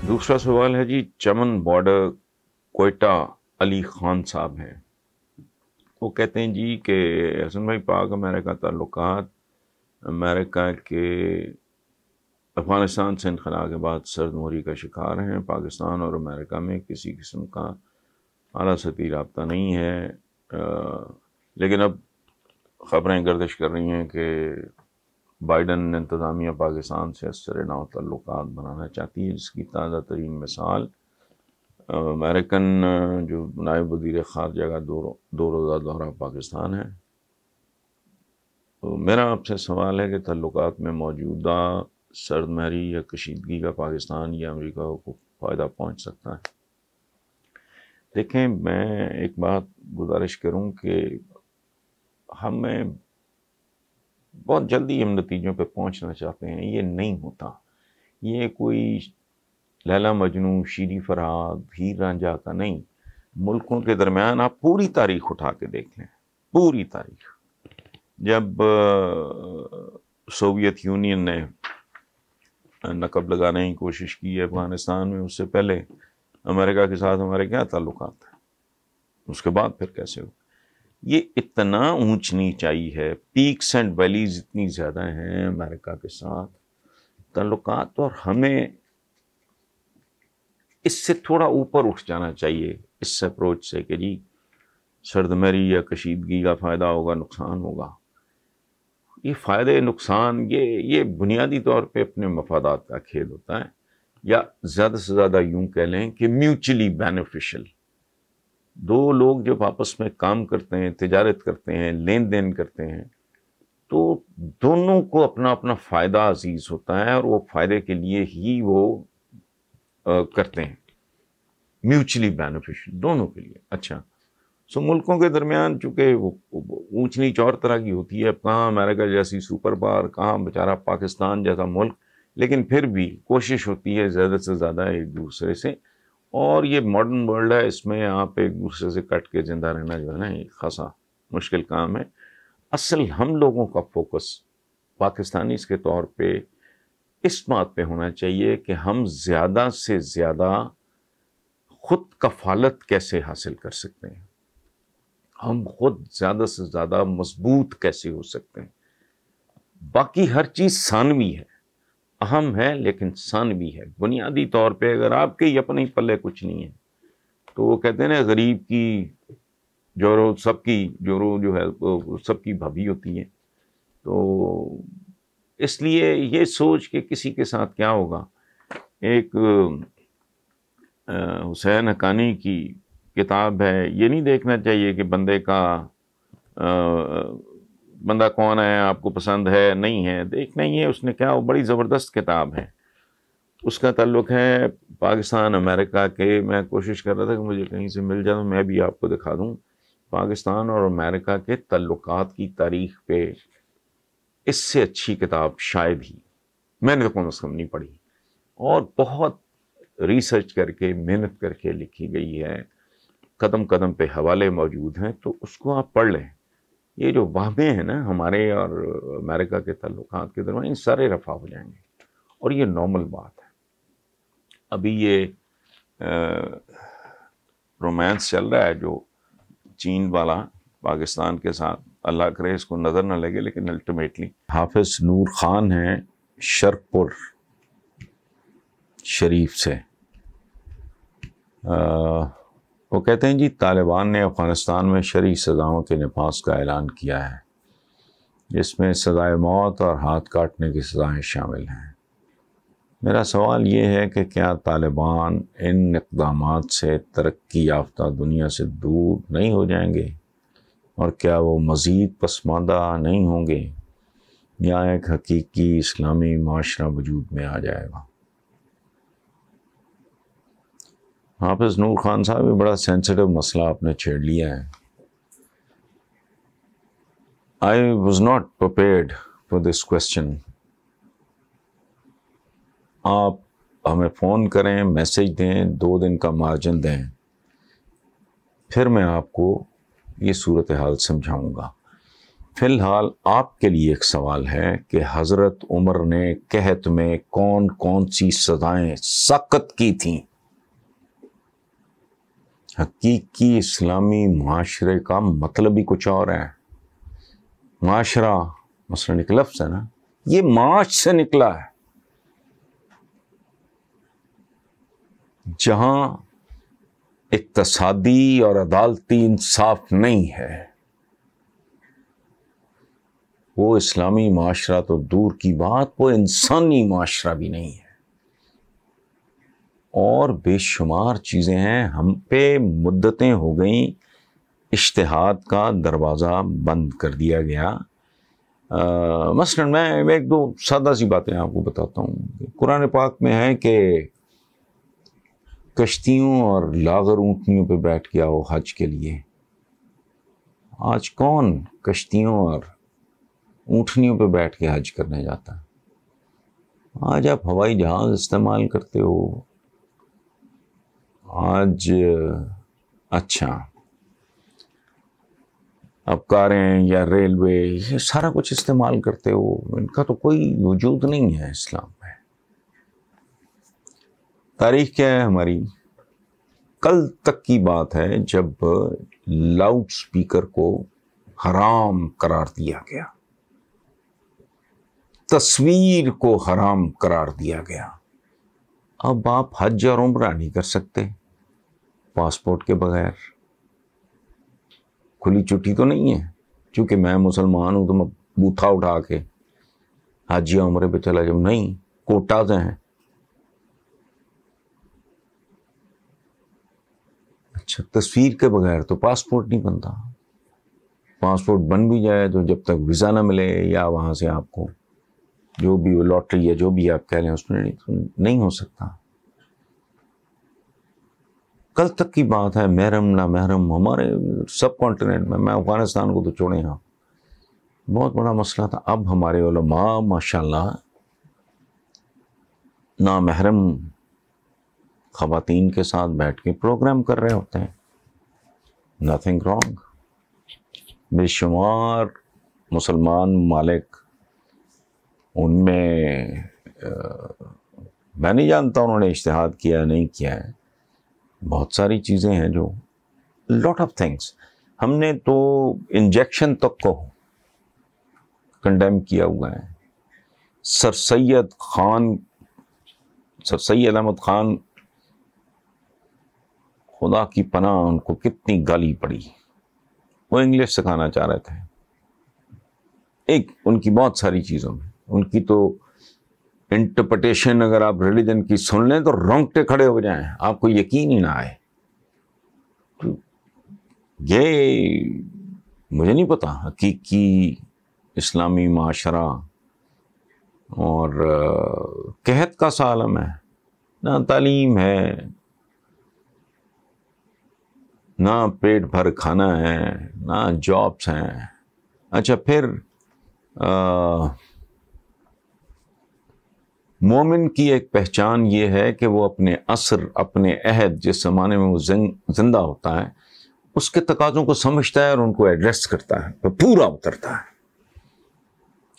دوسرا سوال ہے جی چمن بارڈر کوئٹہ علی خان صاحب ہیں. وہ کہتے ہیں جی کہ حسن بھائی پاک امریکہ تعلقات امریکہ کے افغانستان سے انخلا کے بعد سرد موری کا شکار ہیں. پاکستان اور امریکہ میں کسی قسم کا اعلیٰ سطحی رابطہ نہیں ہے، لیکن اب خبریں گردش کر رہی ہیں کہ بائیڈن انتظامیہ پاکستان سے ازسر نو تعلقات بنانا چاہتی ہے، جس کی تازہ ترین مثال امریکن جو نائب وزیر خارجہ کا دو روزہ دورہ پاکستان ہے. تو میرا آپ سے سوال ہے کہ تعلقات میں موجودہ سرد مہری یا کشیدگی کا پاکستان یا امریکہ کو فائدہ پہنچ سکتا ہے؟ دیکھیں، میں ایک بات گزارش کروں کہ ہمیں بہت جلدی ہم نتیجوں پہ پہنچنا چاہتے ہیں. یہ نہیں ہوتا. یہ کوئی لیلا مجنوں، شیری فرہاد، ہیر رانجھا کا نہیں. ملکوں کے درمیان آپ پوری تاریخ اٹھا کے دیکھ لیں، پوری تاریخ. جب سوویت یونین نے نقب لگانے کی کوشش کی ہے افغانستان میں، اس سے پہلے امریکہ کے ساتھ ہمارے کیا تعلقات تھے، اس کے بعد پھر کیسے ہو. یہ اتنا اونچ نیچ آئی ہے، پیکس اینڈ ویلیز اتنی زیادہ ہیں امریکہ کے ساتھ تعلقات، اور ہمیں اس سے تھوڑا اوپر اٹھ جانا چاہیے اس اپروچ سے کہ جی سرد مہری یا کشیدگی کا فائدہ ہوگا، نقصان ہوگا. یہ فائدے نقصان یہ بنیادی طور پہ اپنے مفادات کا کھیل ہوتا ہے، یا زیادہ سے زیادہ یوں کہہ لیں کہ میوچلی بینیفیشل. دو لوگ جب آپس میں کام کرتے ہیں، تجارت کرتے ہیں، لین دین کرتے ہیں، تو دونوں کو اپنا اپنا فائدہ عزیز ہوتا ہے، اور وہ فائدے کے لیے ہی وہ کرتے ہیں. میوچلی بینیفیشل دونوں کے لیے. اچھا، سو ملکوں کے درمیان چونکہ وہ اونچ نیچ اور طرح کی ہوتی ہے، اب کہاں امریکہ جیسی سپر پاور، کہاں بیچارہ پاکستان جیسا ملک، لیکن پھر بھی کوشش ہوتی ہے زیادہ سے زیادہ ایک دوسرے سے. اور یہ ماڈرن ورلڈ ہے، اس میں آپ ایک دوسرے سے کٹ کے زندہ رہنا جو ہے نا، ایک خاصا مشکل کام ہے. اصل ہم لوگوں کا فوکس پاکستانیز کے طور پہ اس بات پہ ہونا چاہیے کہ ہم زیادہ سے زیادہ خود کفالت کیسے حاصل کر سکتے ہیں، ہم خود زیادہ سے زیادہ مضبوط کیسے ہو سکتے ہیں. باقی ہر چیز ثانوی ہے، اہم ہے لیکن ثانوی ہے. بنیادی طور پہ اگر آپ کے ہی اپنے پلے کچھ نہیں ہے، تو وہ کہتے ہیں نا، غریب کی جورو سب کی جورو جو ہے وہ سب کی بھابھی ہوتی ہے. تو اس لیے یہ سوچ کہ کسی کے ساتھ کیا ہوگا، ایک حسین حقانی کی کتاب ہے، یہ نہیں دیکھنا چاہیے کہ بندہ کون ہے، آپ کو پسند ہے نہیں ہے، دیکھنا ہی ہے اس نے کیا. وہ بڑی زبردست کتاب ہے، اس کا تعلق ہے پاکستان امریکہ کے. میں کوشش کر رہا تھا کہ مجھے کہیں سے مل جائے تو میں بھی آپ کو دکھا دوں. پاکستان اور امریکہ کے تعلقات کی تاریخ پہ اس سے اچھی کتاب شاید ہی میں نے تو کم از کم نہیں پڑھی، اور بہت ریسرچ کر کے محنت کر کے لکھی گئی ہے. قدم قدم پہ حوالے موجود ہیں، تو اس کو آپ پڑھ لیں. یہ جو وہمیں ہیں نا ہمارے اور امریکہ کے تعلقات کے درمیان، سارے رفع ہو جائیں گے، اور یہ نارمل بات ہے. ابھی یہ رومانس چل رہا ہے جو چین والا پاکستان کے ساتھ، اللہ کرے اس کو نظر نہ لگے، لیکن الٹیمیٹلی حافظ نور خان ہیں شرق پور شریف سے. وہ کہتے ہیں جی طالبان نے افغانستان میں شرعی سزاؤں کے نفاذ کا اعلان کیا ہے، جس میں سزائے موت اور ہاتھ کاٹنے کی سزائیں شامل ہیں. میرا سوال یہ ہے کہ کیا طالبان ان اقدامات سے ترقی یافتہ دنیا سے دور نہیں ہو جائیں گے، اور کیا وہ مزید پسماندہ نہیں ہوں گے، یا ایک حقیقی اسلامی معاشرہ وجود میں آ جائے گا؟ حافظ نور خان صاحب، یہ بڑا سینسٹیو مسئلہ آپ نے چھیڑ لیا ہے. I was not prepared for this question. آپ ہمیں فون کریں، میسج دیں، 2 دن کا مارجن دیں، پھر میں آپ کو یہ صورتحال سمجھاؤں گا. فی الحال آپ کے لیے ایک سوال ہے کہ حضرت عمر نے قحط میں کون کون سی سزائیں سخت کی تھیں؟ حقیقی اسلامی معاشرے کا مطلب ہی کچھ اور ہے. معاشرہ مثلا ایک لفظ ہے نا، یہ معاش سے نکلا ہے، جہاں اقتصادی اور عدالتی انصاف نہیں ہے وہ اسلامی معاشرہ تو دور کی بات، وہ انسانی معاشرہ بھی نہیں ہے. اور بے شمار چیزیں ہیں، ہم پہ مدتیں ہو گئیں، اجتہاد کا دروازہ بند کر دیا گیا. مثلا میں ایک دو سادہ سی باتیں آپ کو بتاتا ہوں. قرآن پاک میں ہے کہ کشتیوں اور لاغر اونٹنیوں پہ بیٹھ کے آؤ حج کے لیے. آج کون کشتیوں اور اونٹنیوں پہ بیٹھ کے حج کرنے جاتا ہے؟ آج آپ ہوائی جہاز استعمال کرتے ہو. آج اچھا اب کاریں یا ریلوے یہ سارا کچھ استعمال کرتے ہو، ان کا تو کوئی وجود نہیں ہے اسلام میں. تاریخ کیا ہے ہماری؟ کل تک کی بات ہے جب لاؤڈ سپیکر کو حرام قرار دیا گیا، تصویر کو حرام قرار دیا گیا. اب آپ حج اور عمرہ نہیں کر سکتے پاسپورٹ کے بغیر. کھلی چھٹی تو نہیں ہے، چونکہ میں مسلمان ہوں تو میں بوتھا اٹھا کے حج یا عمرے پہ چلا جاؤں. نہیں، کوٹاز ہیں. اچھا، تصویر کے بغیر تو پاسپورٹ نہیں بنتا. پاسپورٹ بن بھی جائے تو جب تک ویزا نہ ملے یا وہاں سے آپ کو جو بھی لاٹری یا جو بھی آپ کہہ لیں اس میں نہیں ہو سکتا. کل تک کی بات ہے. محرم نہ محرم ہمارے سب کانٹیننٹ میں افغانستان کو تو چھوڑیں آپ، بہت بڑا مسئلہ تھا. اب ہمارے علماء ماشاءاللہ نامحرم خواتین کے ساتھ بیٹھ کے پروگرام کر رہے ہوتے ہیں. Nothing wrong. بے شمار مسلمان ممالک، ان میں میں نہیں جانتا انہوں نے اجتہاد کیا نہیں کیا ہے، بہت ساری چیزیں ہیں جو لاٹ آف تھنگس. ہم نے تو انجیکشن تک کو کنڈیم کیا ہوا ہے. سر سید احمد خان خدا کی پناہ، ان کو کتنی گالی پڑی. وہ انگلش سکھانا چاہ رہے تھے ایک ان کی بہت ساری چیزوں میں. ان کی تو انٹرپریٹیشن اگر آپ ریلیجن کی سن لیں تو رونگٹے کھڑے ہو جائیں، آپ کو یقین ہی نہ آئے. یہ مجھے نہیں پتا حقیقی اسلامی معاشرہ اور قحط کا سا عالم ہے. نہ تعلیم ہے، نہ پیٹ بھر کھانا ہے، نہ جابس ہیں. اچھا، پھر مومن کی ایک پہچان یہ ہے کہ وہ اپنے عصر، اپنے عہد، جس زمانے میں وہ زندہ ہوتا ہے، اس کے تقاضوں کو سمجھتا ہے اور ان کو ایڈریس کرتا ہے، تو پورا اترتا ہے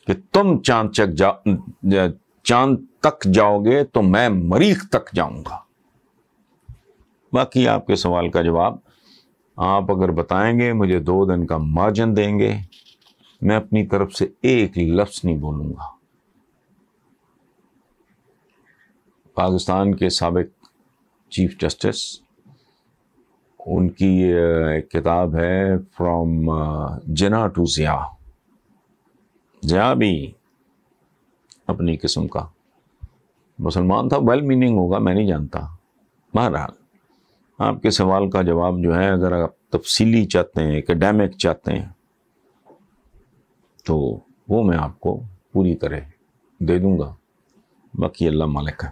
کہ تم چاند تک جاؤ گے تو میں مریخ تک جاؤں گا. باقی آپ کے سوال کا جواب آپ اگر بتائیں گے، مجھے 2 دن کا مارجن دیں گے، میں اپنی طرف سے ایک لفظ نہیں بولوں گا. پاکستان کے سابق چیف جسٹس، ان کی ایک کتاب ہے فرام جنا ٹو ضیاء. ضیاء بھی اپنی قسم کا مسلمان تھا، ویل میننگ ہوگا، میں نہیں جانتا. بہرحال آپ کے سوال کا جواب جو ہے، اگر آپ تفصیلی چاہتے ہیں، ایکڈیمک چاہتے ہیں، تو وہ میں آپ کو پوری طرح دے دوں گا. باقی اللہ مالک ہے.